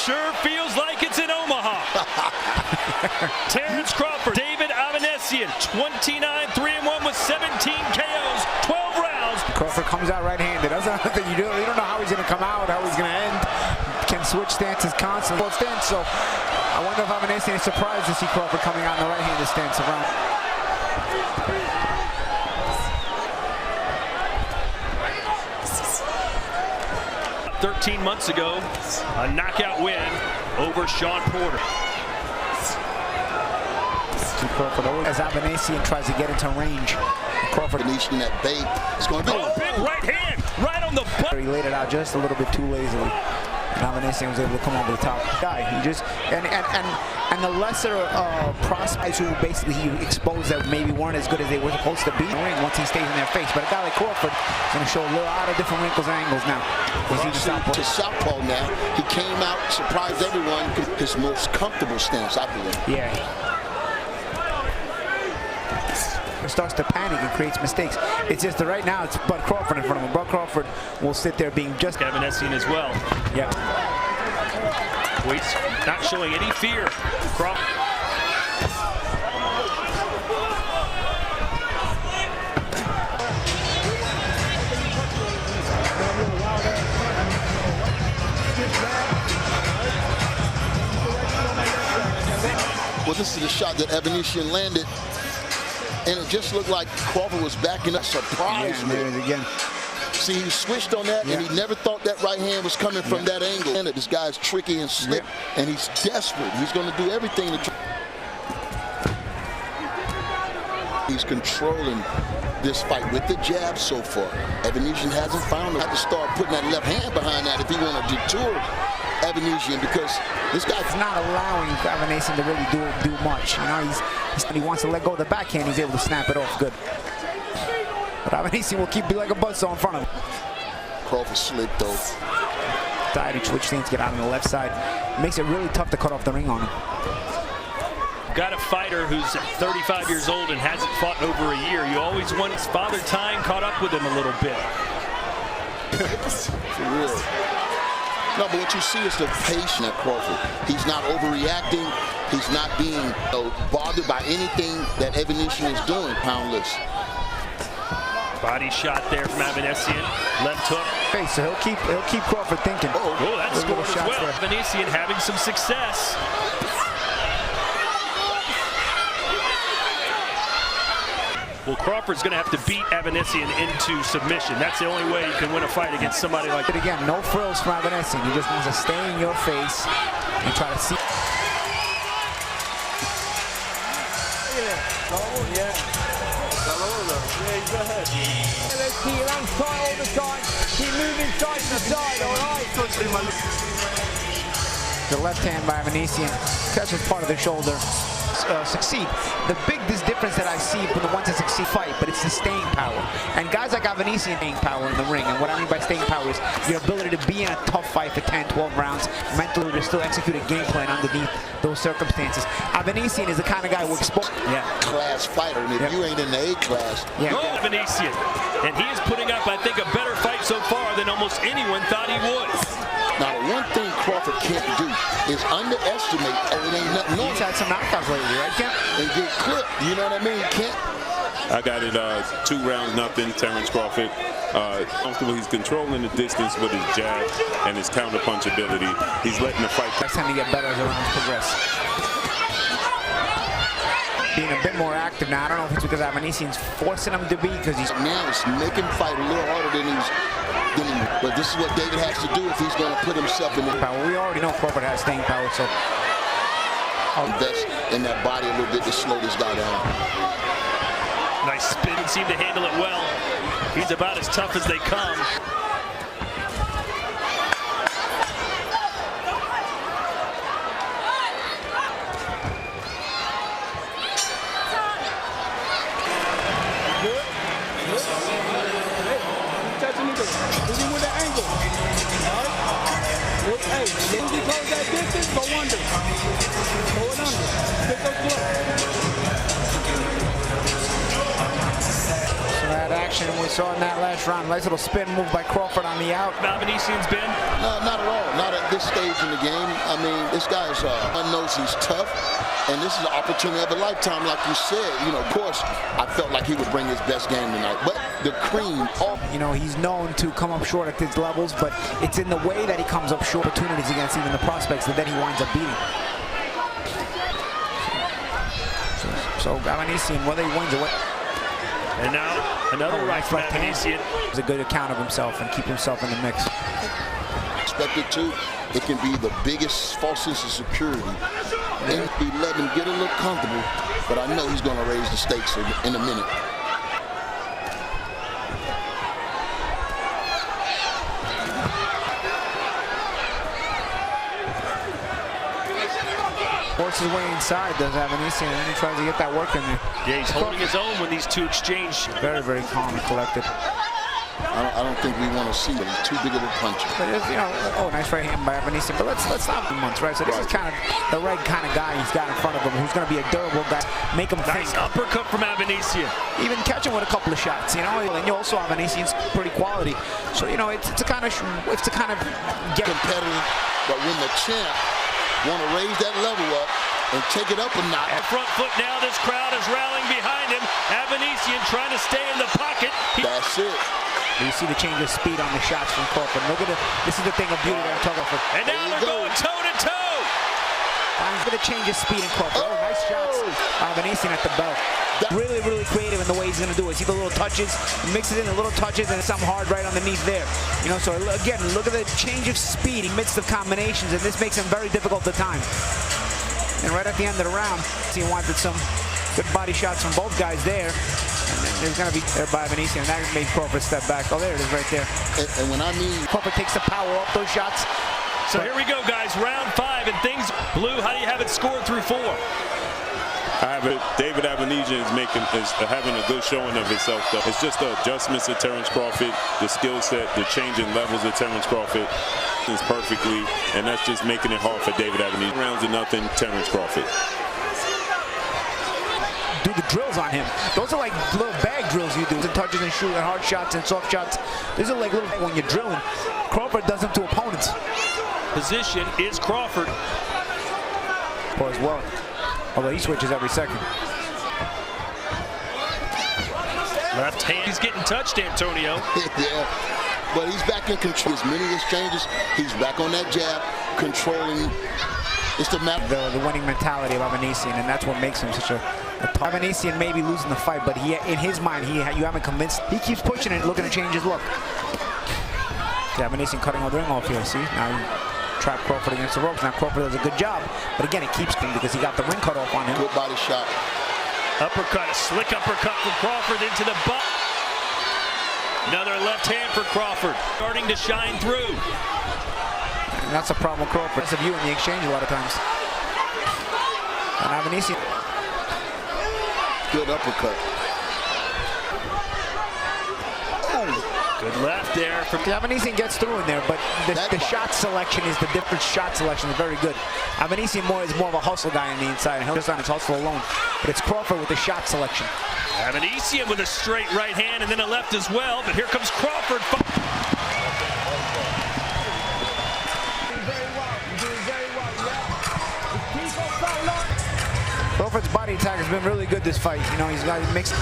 sure feels like it's in Omaha. Terence Crawford, David Avanesyan, 29-3-1 with 17 KOs, 12 rounds. Crawford comes out right-handed. That's another thing you don't know how he's going to come out, how he's going to end. Can switch stances constantly. So I wonder if Avanesyan is surprised to see Crawford coming out in the right-handed stance around. 13 months ago, a knockout win over Sean Porter. Crawford always, as Avanesyan tries to get into range. Crawford in that bait. It's going to be big right hand, right on the butt. He laid it out just a little bit too lazily. And Avanesyan was able to come over the top. Guy, he just and the lesser prospects who basically he exposed that maybe weren't as good as they were supposed to be in the ring once he stays in their face. But a guy like Crawford is going to show a lot of different wrinkles and angles now. To southpaw now. He came out, surprised everyone. His most comfortable stance, I believe. Yeah. Starts to panic and creates mistakes. It's just that right now it's Bud Crawford in front of him. Bud Crawford will sit there being just Avanesyan as well. Yep. He's not showing any fear. Crawford. Well, this is the shot that Avanesyan landed. And it just looked like Crawford was backing up. Surprise me. There it is again. See, he switched on that, and he never thought that right hand was coming from that angle. And this guy's tricky and slick, and he's desperate. He's going to do everything to try. He's controlling this fight with the jab so far. Avanesyan hasn't found him. Had to start putting that left hand behind that if he want to detour Avanesyan, because this guy's not allowing Avanesyan to really do much. You know, he wants to let go of the backhand. He's able to snap it off good. But Avanesyan will keep be like a buzzsaw in front of him. Crawford slipped though. Decided to switch things, get out on the left side. It makes it really tough to cut off the ring on him. Got a fighter who's 35 years old and hasn't fought in over a year. You always want his father time caught up with him a little bit. For real. No, but what you see is the patience at Crawford. He's not overreacting. He's not being bothered by anything that Avanesyan is doing, poundless. Body shot there from Avanesyan. Left hook. Okay, so he'll keep Crawford thinking. Oh, that's scored as well. Avanesyan having some success. Well, Crawford's going to have to beat Avanesyan into submission. That's the only way you can win a fight against somebody like that. But again, no frills from Avanesyan. He just wants to stay in your face and try to see. He runs tight all the time. Keep moving side to side, all right? The left hand by Avanesyan catches part of the shoulder. Succeed. The biggest difference that I see from the ones that succeed fight, but it's the staying power. And guys like Avanesyan staying power in the ring. And what I mean by staying power is your ability to be in a tough fight for 10, 12 rounds, mentally to still execute a game plan underneath those circumstances. Avanesyan is the kind of guy who exposes. Class fighter, and if you ain't in the A class. Avanesyan. And he is putting up, I think, a better fight so far than almost anyone thought he would. Now, the one thing Crawford can't do is underestimate. It ain't nothing. He's had some knockouts lately, right, Ken? And get clipped. You know what I mean? Can't. I got it 2-0, Terence Crawford. Comfortable. He's controlling the distance with his jab and his counter punch ability. He's letting the fight. Next time to get better as the rounds progress. Being a bit more active now. I don't know if it's because Avanesyan's forcing him to be, because he's now it's making him fight a little harder than but this is what David has to do if he's going to put himself in the power. We already know Crawford has staying power, so invest in that body a little bit to slow this guy down. Nice spin, seemed to handle it well. He's about as tough as they come. Hey, as soon as he close that distance, go under. Go it under. Pick up close. So that action we saw in that last round. Nice little spin move by Crawford on the out. Avanesyan's been? No, not at all. Not at this stage in the game. I mean, this guy's knows he's tough, and this is an opportunity of a lifetime, like you said. You know, of course, I felt like he would bring his best game tonight, but the cream. You know, he's known to come up short at these levels, but it's in the way that he comes up short opportunities against even the prospects that then he winds up beating. So Avanesyan, whether he wins or what. And now another right from Avanesyan. It's a good account of himself and keep himself in the mix. Expected to, it can be the biggest false sense of security. And be letting him get a little comfortable, but I know he's going to raise the stakes in a minute. Forces his way inside, does Avanesyan, and then he tries to get that work in there. Yeah, he's holding his own when these two exchange. Very, very calm and collected. I don't think we want to see him. He's too big of a puncher. But you know, oh, nice right hand by Avanesyan. But let's not be months, right? So this is kind of the right kind of guy he's got in front of him, who's going to be a durable guy. Make him think. Nice uppercut from Avanesyan. Even catch him with a couple of shots, you know. And you also Avanesyan's pretty quality. So you know, it's to kind of get competitive. But when the champ want to raise that level up and take it up a notch. At front foot now, this crowd is rallying behind him. Avanesyan trying to stay in the pocket. That's it. You see the change of speed on the shots from Crawford. Look at this is the thing of beauty that I'm talking about. And now they're going toe-to-toe. He's going to change his speed in Crawford. Oh, nice shots. Avanesyan at the belt. Really, really creative in the way he's going to do it. See the little touches, he mixes in the little touches and some hard right underneath there. You know, so again, look at the change of speed amidst the combinations, and this makes him very difficult to time. And right at the end of the round, he wanted some good body shots from both guys there. And then there's going to be there by Avanesyan, and that made Crawford step back. Oh, there it is right there. And when I mean Crawford takes the power off those shots. So here we go, guys. Round 5, and things blue. How do you have it scored through 4? I have it. David Avanesyan is having a good showing of himself, though. It's just the adjustments of Terence Crawford, the skill set, the changing levels of Terence Crawford is perfectly, and that's just making it hard for David Avanesyan. Rounds to nothing, Terence Crawford. Do the drills on him. Those are like little bag drills you do. And touches and shoot and hard shots and soft shots. These are like little when you're drilling. Crawford does them to opponents. Position is Crawford. Or as well. Although he switches every second. Left hand, he's getting touched, Antonio. Yeah, but he's back in control. As many exchanges, he's back on that jab, controlling. It's the map. The winning mentality of Avanesyan, and that's what makes him such a tough. Avanesyan may be losing the fight, but in his mind, you haven't convinced. He keeps pushing it, looking to change his look. Yeah, Avanesyan cutting the ring off here. See now. Trap Crawford against the ropes. Now Crawford does a good job, but again it keeps him because he got the ring cut off on him. Good body shot. Uppercut, a slick uppercut from Crawford into the butt. Another left hand for Crawford, starting to shine through. And that's a problem with Crawford. That's a view in the exchange a lot of times. And Avanesyan. Good uppercut. Good left there from Avanesyan gets through in there, but the shot selection is the different shot selection is very good. Avanesyan is more of a hustle guy on the inside, and he'll just on his hustle alone. But it's Crawford with the shot selection. Avanesyan with a straight right hand and then a left as well, but here comes Crawford. Crawford's body attack has been really good this fight. You know, he's got mixed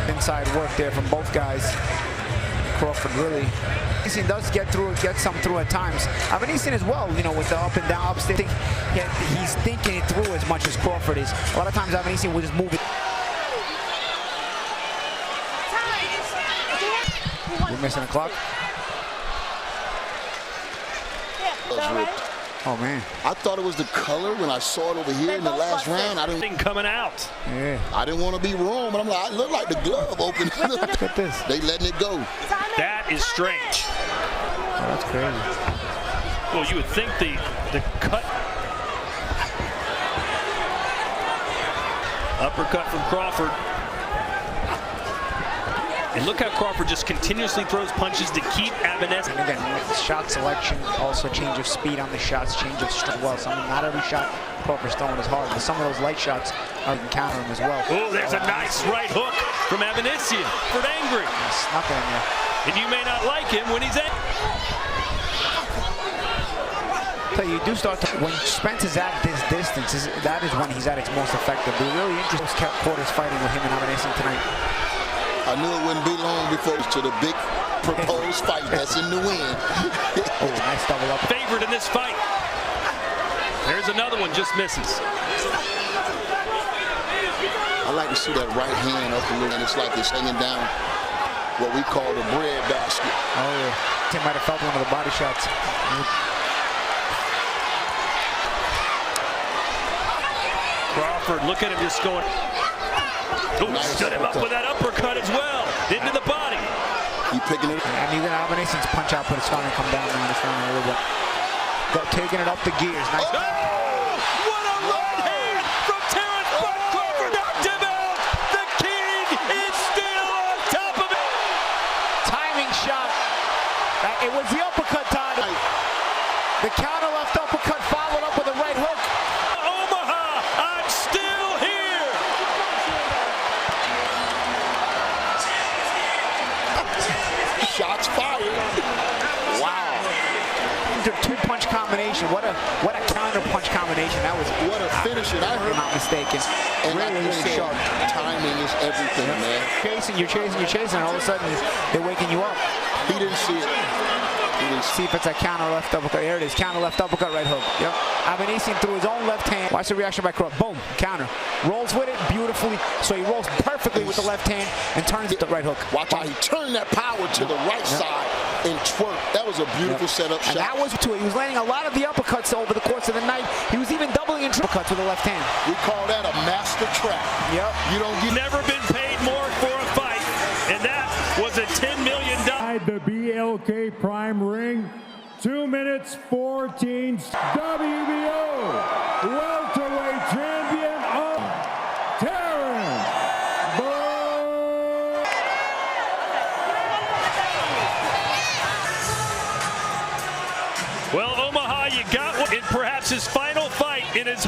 inside work there from both guys. Crawford really, Avanesyan does get some through at times. Avanesyan as well, you know, with the up and down, upstairs. He's thinking it through as much as Crawford is. A lot of times Avanesyan will just move it. We're missing a clock. Oh man! I thought it was the color when I saw it over here in the last round. I didn't coming out. Yeah. I didn't want to be wrong, but I'm like, it looked like the glove open. Look at this. They letting it go. That is strange. Oh, that's crazy. Well, you would think the cut. Uppercut from Crawford. And look how Crawford just continuously throws punches to keep Avanesyan. And again, shot selection, also change of speed on the shots, change of strength. Well, not every shot Crawford's throwing is hard, but some of those light shots are countering him as well. Oh, there's a nice right hook from Avanesyan. For angry. Snuck it in there. And you may not like him when he's angry. So you do start to, when Spence is at this distance, that is when he's at its most effective. Be really interesting quarters fighting with him and Avanesyan tonight. I knew it wouldn't be long before to the big proposed fight that's in the wind. Oh, nice double up. Favored in this fight. There's another one, just misses. I like to see that right hand up a little, and it's like it's hanging down what we call the bread basket. Oh, yeah. Tim might have felt one of the body shots. Crawford, look at him just going. Oh, Nice stood him up with that uppercut as well. Into the body. He picking it up. And even Avanesyan's punch output is starting to come down now. It's running a little bit. Taking it up the gears. Nice. Oh, what a right hand from Terence Crawford. Knocked him out. The king is still on top of it. Timing shot. It was the uppercut time. The counter left uppercut followed up with a right hook. Omaha, I'm still here. Shots fired. Wow. Two-punch combination. What a counter-punch combination. That was What a finish. And I if heard I'm not mistaken. And Really, like you really said, sharp. timing is everything, man. You're chasing, and all of a sudden they're waking you up. He didn't see it. He didn't see See if it's a counter left uppercut. There it is. Counter left uppercut, right hook. Yep. Avanesyan threw his own left hand. Watch the reaction by Crawford. Boom. Counter. Rolls with it beautifully. So he rolls perfectly with the left hand and turns it to right hook. Watch how he turned that power to the right side and twerk. That was a beautiful setup And shot. that was too. He was landing a lot of the uppercuts over the course of the night. He was even doubling in uppercuts with the left hand. We call that a master trap. Yep. You don't get Never been paid more for a fight, and that was a $10 million. The BLK Prime Ring, 2 minutes 14. WBO Welterweight Champion of Terence. Well, Omaha, you got one in perhaps his final fight in his